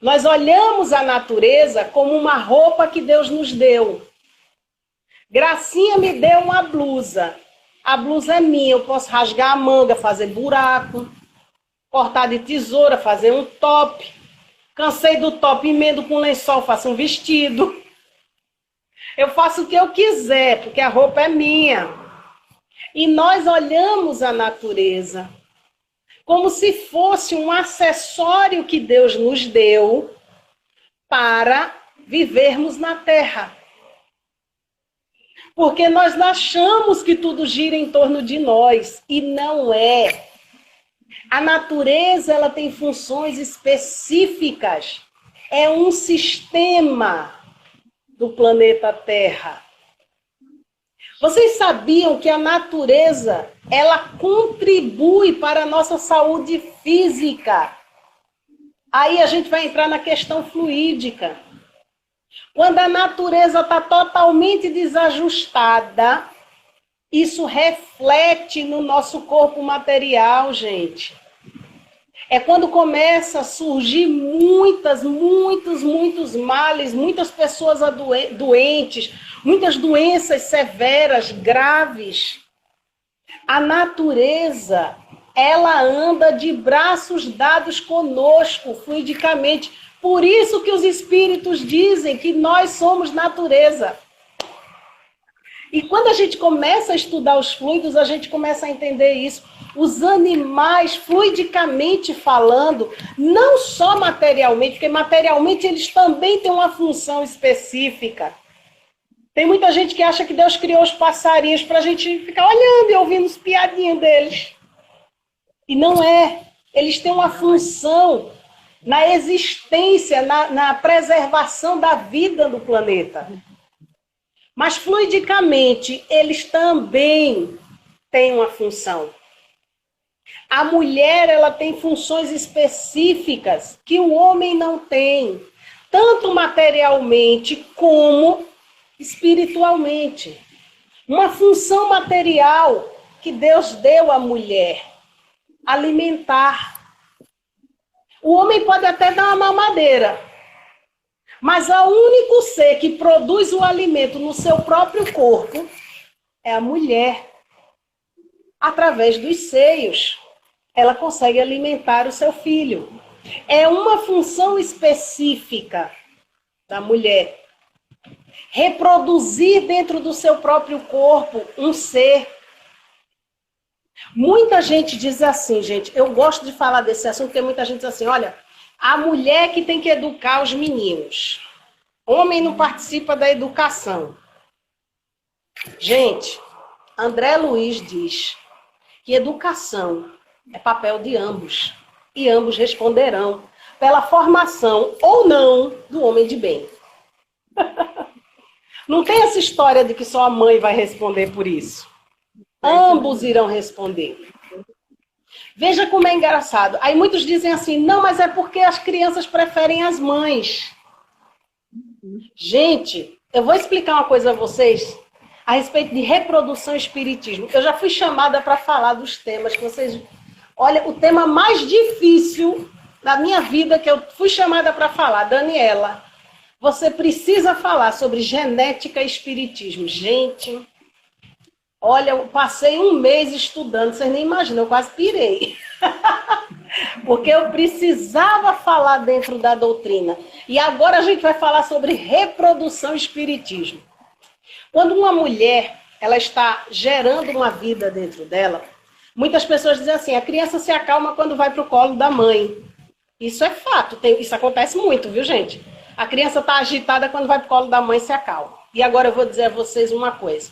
Nós olhamos a natureza como uma roupa que Deus nos deu. Gracinha me deu uma blusa. A blusa é minha, eu posso rasgar a manga, fazer buraco, cortar de tesoura, fazer um top. Cansei do top, emendo com lençol, faço um vestido. Eu faço o que eu quiser, porque a roupa é minha. E nós olhamos a natureza como se fosse um acessório que Deus nos deu para vivermos na Terra. Porque nós achamos que tudo gira em torno de nós, e não é. A natureza, ela tem funções específicas. É um sistema do planeta Terra. Vocês sabiam que a natureza, ela contribui para a nossa saúde física? Aí a gente vai entrar na questão fluídica. Quando a natureza está totalmente desajustada, isso reflete no nosso corpo material, gente. É quando começa a surgir muitos males, muitas pessoas doentes, muitas doenças severas, graves. A natureza, ela anda de braços dados conosco, fluidicamente. Por isso que os espíritos dizem que nós somos natureza. E quando a gente começa a estudar os fluidos, a gente começa a entender isso. Os animais, fluidicamente falando, não só materialmente, porque materialmente eles também têm uma função específica. Tem muita gente que acha que Deus criou os passarinhos para a gente ficar olhando e ouvindo os piadinhos deles. E não é. Eles têm uma função na existência, na preservação da vida do planeta. Mas fluidicamente, eles também têm uma função. A mulher, ela tem funções específicas que o homem não tem, tanto materialmente como espiritualmente. Uma função material que Deus deu à mulher, alimentar. O homem pode até dar uma mamadeira, mas o único ser que produz o alimento no seu próprio corpo é a mulher. Através dos seios, ela consegue alimentar o seu filho. É uma função específica da mulher. Reproduzir dentro do seu próprio corpo um ser. Muita gente diz assim, gente, eu gosto de falar desse assunto, porque muita gente diz assim, olha, a mulher que tem que educar os meninos. Homem não participa da educação. Gente, André Luiz diz que educação é papel de ambos. E ambos responderão. pela formação ou não do homem de bem. Não tem essa história de que só a mãe vai responder por isso. Ambos irão responder. Veja como é engraçado. Aí muitos dizem assim, não, mas é porque as crianças preferem as mães. Gente, eu vou explicar uma coisa a vocês a respeito de reprodução e espiritismo. Eu já fui chamada para falar dos temas que vocês... Olha, o tema mais difícil da minha vida que eu fui chamada para falar, Daniela, você precisa falar sobre genética e espiritismo. Gente, olha, eu passei um mês estudando, vocês nem imaginam, eu quase pirei. Porque eu precisava falar dentro da doutrina. E agora a gente vai falar sobre reprodução e espiritismo. Quando uma mulher ela está gerando uma vida dentro dela, muitas pessoas dizem assim, a criança se acalma quando vai para o colo da mãe. Isso é fato, isso acontece muito, viu, gente? A criança está agitada quando vai para o colo da mãe e se acalma. E agora eu vou dizer a vocês uma coisa.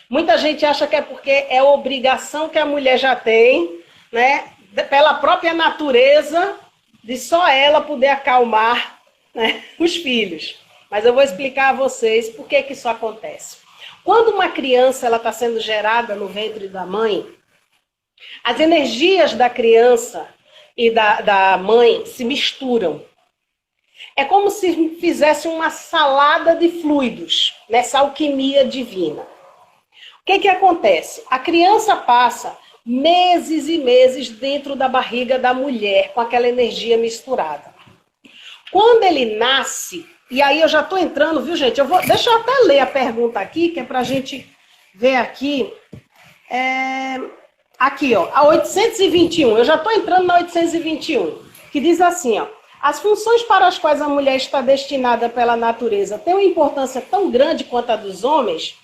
Muita gente acha que é porque é obrigação que a mulher já tem, né, pela própria natureza, de só ela poder acalmar, né, os filhos. Mas eu vou explicar a vocês por que isso acontece. Quando uma criança está sendo gerada no ventre da mãe, as energias da criança e da mãe se misturam. É como se fizesse uma salada de fluidos nessa alquimia divina. O que acontece? A criança passa meses e meses dentro da barriga da mulher com aquela energia misturada. Quando ele nasce, e aí eu já estou entrando, viu, gente? Deixa eu até ler a pergunta aqui, que é para a gente ver aqui. Aqui, ó, a 821. Eu já estou entrando na 821, que diz assim, ó. As funções para as quais a mulher está destinada pela natureza têm uma importância tão grande quanto a dos homens?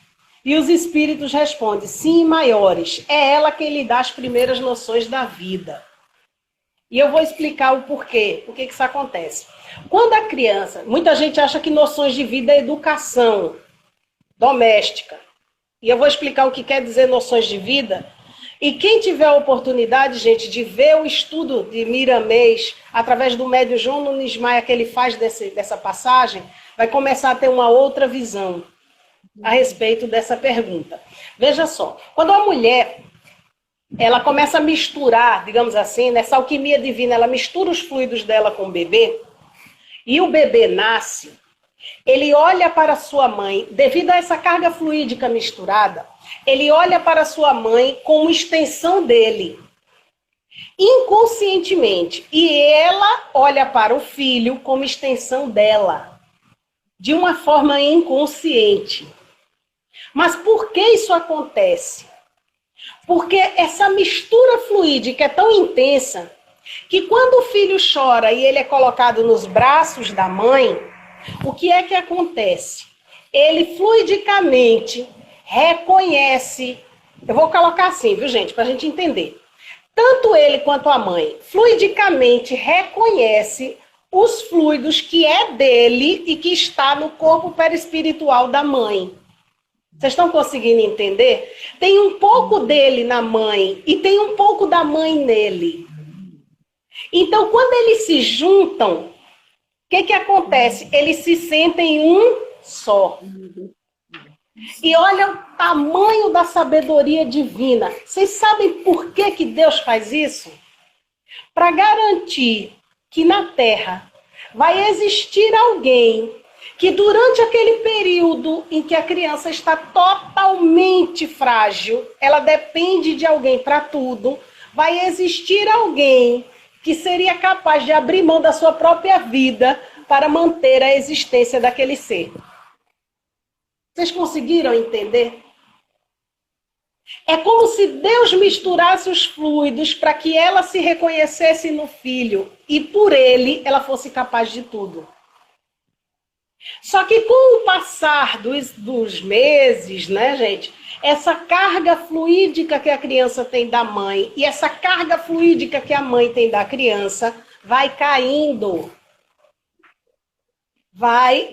E os espíritos respondem, sim, maiores. É ela quem lhe dá as primeiras noções da vida. E eu vou explicar o porquê. Por que isso acontece? Quando a criança... Muita gente acha que noções de vida é educação doméstica. E eu vou explicar o que quer dizer noções de vida. E quem tiver a oportunidade, gente, de ver o estudo de Miramês, através do médium João Nunes Maia, que ele faz dessa passagem, vai começar a ter uma outra visão a respeito dessa pergunta. Veja só, quando a mulher ela começa a misturar, digamos assim, nessa alquimia divina, ela mistura os fluidos dela com o bebê, e o bebê nasce, ele olha para sua mãe, devido a essa carga fluídica misturada, ele olha para sua mãe como extensão dele, inconscientemente, e ela olha para o filho como extensão dela, de uma forma inconsciente. Mas por que isso acontece? Porque essa mistura fluídica é tão intensa que quando o filho chora e ele é colocado nos braços da mãe, o que é que acontece? Ele fluidicamente reconhece, eu vou colocar assim, viu, gente, para a gente entender. Tanto ele quanto a mãe fluidicamente reconhece os fluidos que é dele e que está no corpo perispiritual da mãe. Vocês estão conseguindo entender? Tem um pouco dele na mãe e tem um pouco da mãe nele. Então, quando eles se juntam, o que acontece? Eles se sentem um só. E olha o tamanho da sabedoria divina. Vocês sabem por que Deus faz isso? Para garantir que na Terra vai existir alguém que durante aquele período em que a criança está totalmente frágil, ela depende de alguém para tudo, vai existir alguém que seria capaz de abrir mão da sua própria vida para manter a existência daquele ser. Vocês conseguiram entender? É como se Deus misturasse os fluidos para que ela se reconhecesse no filho e por ele ela fosse capaz de tudo. Só que com o passar dos meses, né, gente, essa carga fluídica que a criança tem da mãe e essa carga fluídica que a mãe tem da criança vai caindo.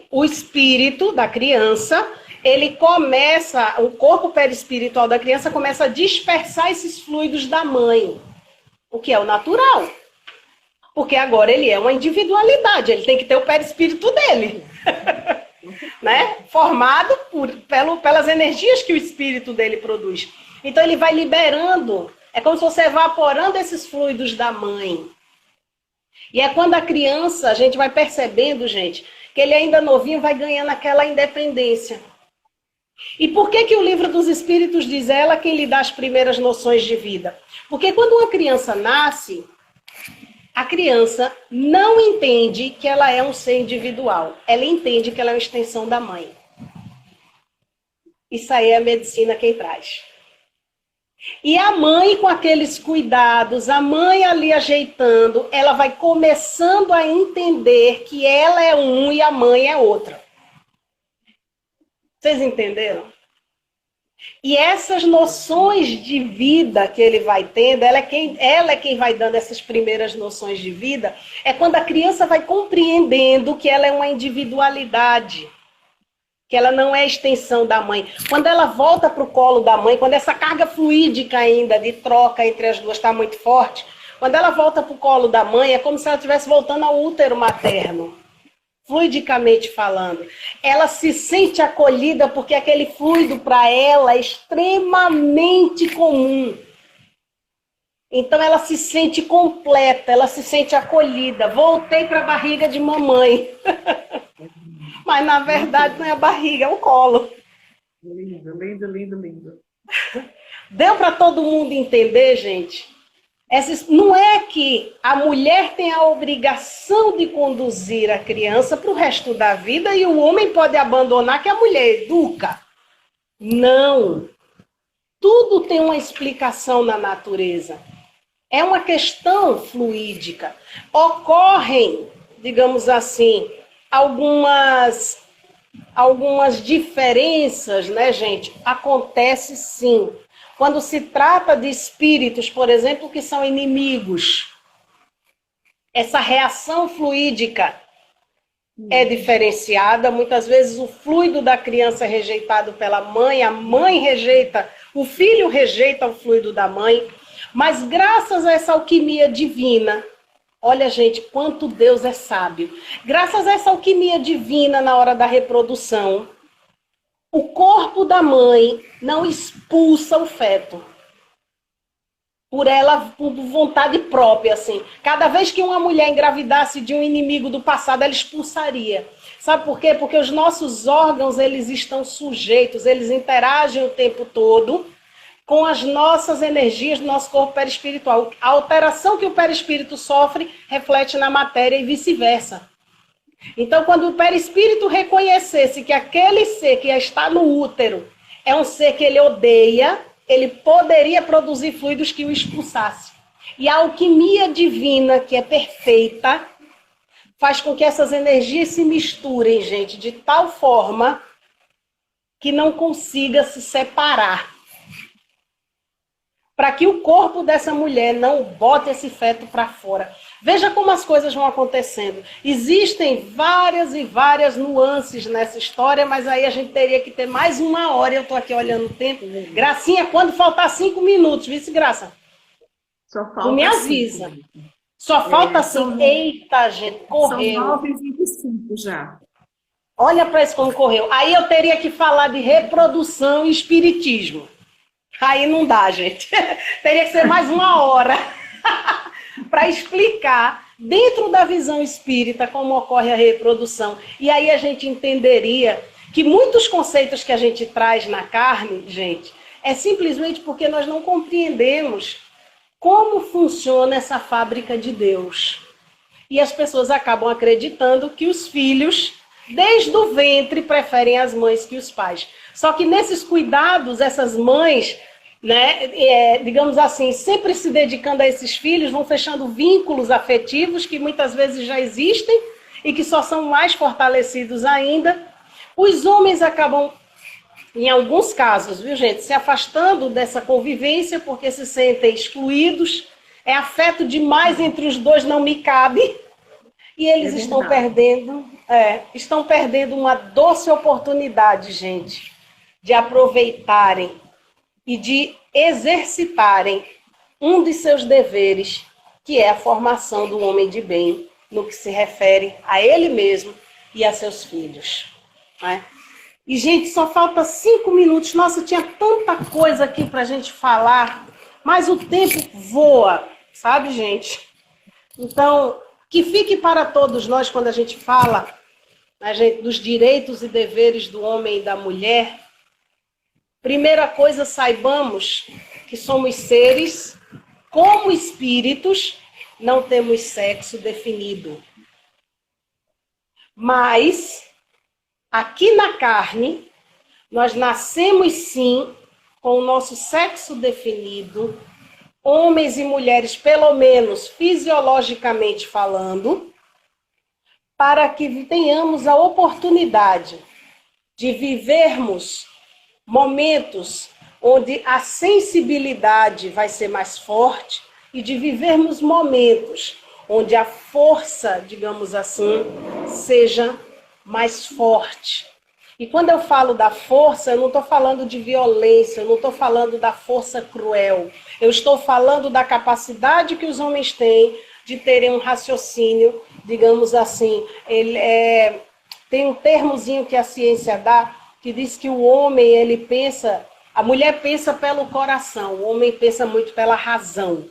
O espírito da criança, ele começa, o corpo perispiritual da criança começa a dispersar esses fluidos da mãe, o que é o natural. Porque agora ele é uma individualidade, ele tem que ter o perispírito dele. Né? Formado pelas energias que o espírito dele produz. Então ele vai liberando, é como se fosse evaporando esses fluidos da mãe. E é quando a criança, a gente vai percebendo, gente, que ele ainda novinho vai ganhando aquela independência. E por que o livro dos Espíritos diz ela quem lhe dá as primeiras noções de vida? Porque quando uma criança nasce, a criança não entende que ela é um ser individual. Ela entende que ela é uma extensão da mãe. Isso aí é a medicina quem traz. E a mãe, com aqueles cuidados, a mãe ali ajeitando, ela vai começando a entender que ela é um e a mãe é outra. Vocês entenderam? E essas noções de vida que ele vai tendo, ela é quem vai dando essas primeiras noções de vida, é quando a criança vai compreendendo que ela é uma individualidade, que ela não é extensão da mãe. Quando ela volta para o colo da mãe, quando essa carga fluídica ainda de troca entre as duas está muito forte, quando ela volta para o colo da mãe, é como se ela estivesse voltando ao útero materno. Fluidicamente falando, ela se sente acolhida porque aquele fluido para ela é extremamente comum. Então ela se sente completa, ela se sente acolhida. Voltei para a barriga de mamãe. Mas na verdade não é a barriga, é o colo. Lindo, lindo, lindo, lindo. Deu para todo mundo entender, gente? Não é que a mulher tem a obrigação de conduzir a criança para o resto da vida e o homem pode abandonar que a mulher educa. Não. Tudo tem uma explicação na natureza. É uma questão fluídica. Ocorrem, digamos assim, algumas diferenças, né, gente? Acontece sim. Quando se trata de espíritos, por exemplo, que são inimigos, essa reação fluídica é diferenciada. Muitas vezes o fluido da criança é rejeitado pela mãe, a mãe rejeita, o filho rejeita o fluido da mãe. Mas graças a essa alquimia divina, olha, gente, quanto Deus é sábio. Graças a essa alquimia divina na hora da reprodução, o corpo da mãe não expulsa o feto. Por vontade própria, assim. Cada vez que uma mulher engravidasse de um inimigo do passado, ela expulsaria. Sabe por quê? Porque os nossos órgãos, eles estão sujeitos, eles interagem o tempo todo com as nossas energias do nosso corpo perispiritual. A alteração que o perispírito sofre reflete na matéria e vice-versa. Então, quando o perispírito reconhecesse que aquele ser que está no útero é um ser que ele odeia, ele poderia produzir fluidos que o expulsasse. E a alquimia divina, que é perfeita, faz com que essas energias se misturem, gente, de tal forma que não consiga se separar. Para que o corpo dessa mulher não bote esse feto para fora. Veja como as coisas vão acontecendo. Existem várias e várias nuances nessa história, mas aí a gente teria que ter mais uma hora. Eu estou aqui olhando o tempo. Gracinha, quando faltar 5 minutos, vice Graça? Só falta tu me avisa. 5. Só falta 5. Eita, gente, correu. São 9h25 já. Olha para isso como correu. Aí eu teria que falar de reprodução e espiritismo. Aí não dá, gente. Teria que ser mais uma hora para explicar, dentro da visão espírita, como ocorre a reprodução. E aí a gente entenderia que muitos conceitos que a gente traz na carne, gente, é simplesmente porque nós não compreendemos como funciona essa fábrica de Deus. E as pessoas acabam acreditando que os filhos, desde o ventre, preferem as mães que os pais. Só que nesses cuidados, essas mães, né, digamos assim, sempre se dedicando a esses filhos, vão fechando vínculos afetivos que muitas vezes já existem e que só são mais fortalecidos ainda. Os homens acabam, em alguns casos, viu, gente, se afastando dessa convivência porque se sentem excluídos. É afeto demais entre os dois, não me cabe. E eles estão perdendo uma doce oportunidade, gente, de aproveitarem e de exercitarem um de seus deveres, que é a formação do homem de bem, no que se refere a ele mesmo e a seus filhos. Né? E, gente, só falta 5 minutos. Nossa, tinha tanta coisa aqui para a gente falar, mas o tempo voa, sabe, gente? Então, que fique para todos nós, quando a gente fala, né, gente, dos direitos e deveres do homem e da mulher, primeira coisa, saibamos que somos seres, como espíritos, não temos sexo definido. Mas, aqui na carne, nós nascemos sim com o nosso sexo definido, homens e mulheres, pelo menos fisiologicamente falando, para que tenhamos a oportunidade de vivermos momentos onde a sensibilidade vai ser mais forte e de vivermos momentos onde a força, digamos assim, seja mais forte. E quando eu falo da força, eu não estou falando de violência, eu não estou falando da força cruel. Eu estou falando da capacidade que os homens têm de terem um raciocínio, digamos assim. Tem um termozinho que a ciência dá, que diz que o homem, ele pensa, a mulher pensa pelo coração, o homem pensa muito pela razão.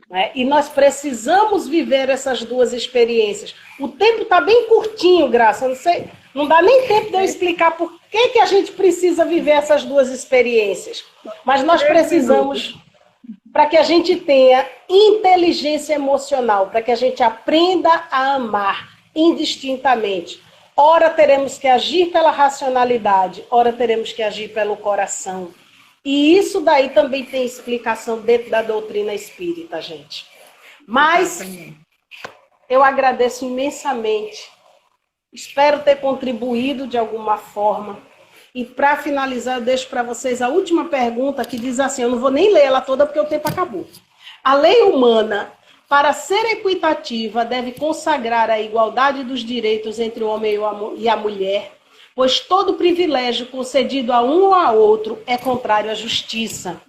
Né? E nós precisamos viver essas duas experiências. O tempo está bem curtinho, Graça, não sei, não dá nem tempo de eu explicar por que a gente precisa viver essas duas experiências. Mas nós precisamos, para que a gente tenha inteligência emocional, para que a gente aprenda a amar indistintamente. Ora teremos que agir pela racionalidade, ora teremos que agir pelo coração. E isso daí também tem explicação dentro da doutrina espírita, gente. Mas eu agradeço imensamente. Espero ter contribuído de alguma forma. E para finalizar, eu deixo para vocês a última pergunta que diz assim, eu não vou nem ler ela toda porque o tempo acabou. A lei humana, para ser equitativa, deve consagrar a igualdade dos direitos entre o homem e a mulher, pois todo privilégio concedido a um ou a outro é contrário à justiça.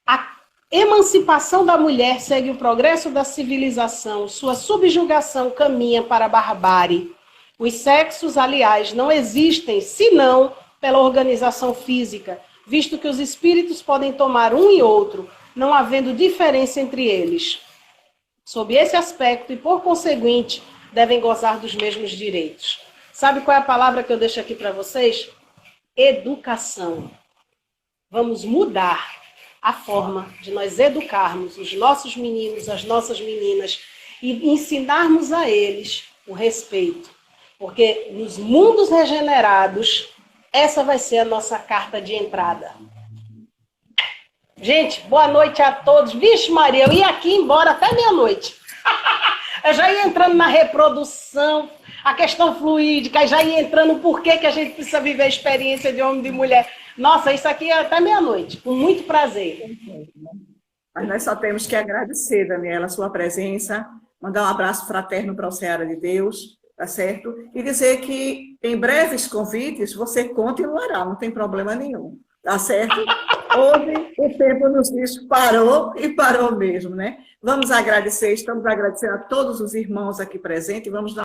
A emancipação da mulher segue o progresso da civilização, sua subjugação caminha para a barbárie. Os sexos, aliás, não existem senão pela organização física, visto que os espíritos podem tomar um e outro, não havendo diferença entre eles. Sob esse aspecto e, por conseguinte, devem gozar dos mesmos direitos. Sabe qual é a palavra que eu deixo aqui para vocês? Educação. Vamos mudar a forma de nós educarmos os nossos meninos, as nossas meninas e ensinarmos a eles o respeito. Porque nos mundos regenerados, essa vai ser a nossa carta de entrada. Gente, boa noite a todos. Vixe Maria, eu ia aqui embora até meia-noite. Eu já ia entrando na reprodução, a questão fluídica, já ia entrando por que a gente precisa viver a experiência de homem e de mulher. Nossa, isso aqui é até meia-noite, com muito prazer. Mas nós só temos que agradecer, Daniela, a sua presença, mandar um abraço fraterno para o Seara de Deus, tá certo? E dizer que em breves convites você continuará, não tem problema nenhum, tá certo? Hoje o tempo nos diz parou e parou mesmo, né? Vamos agradecer, estamos agradecendo a todos os irmãos aqui presentes, vamos dar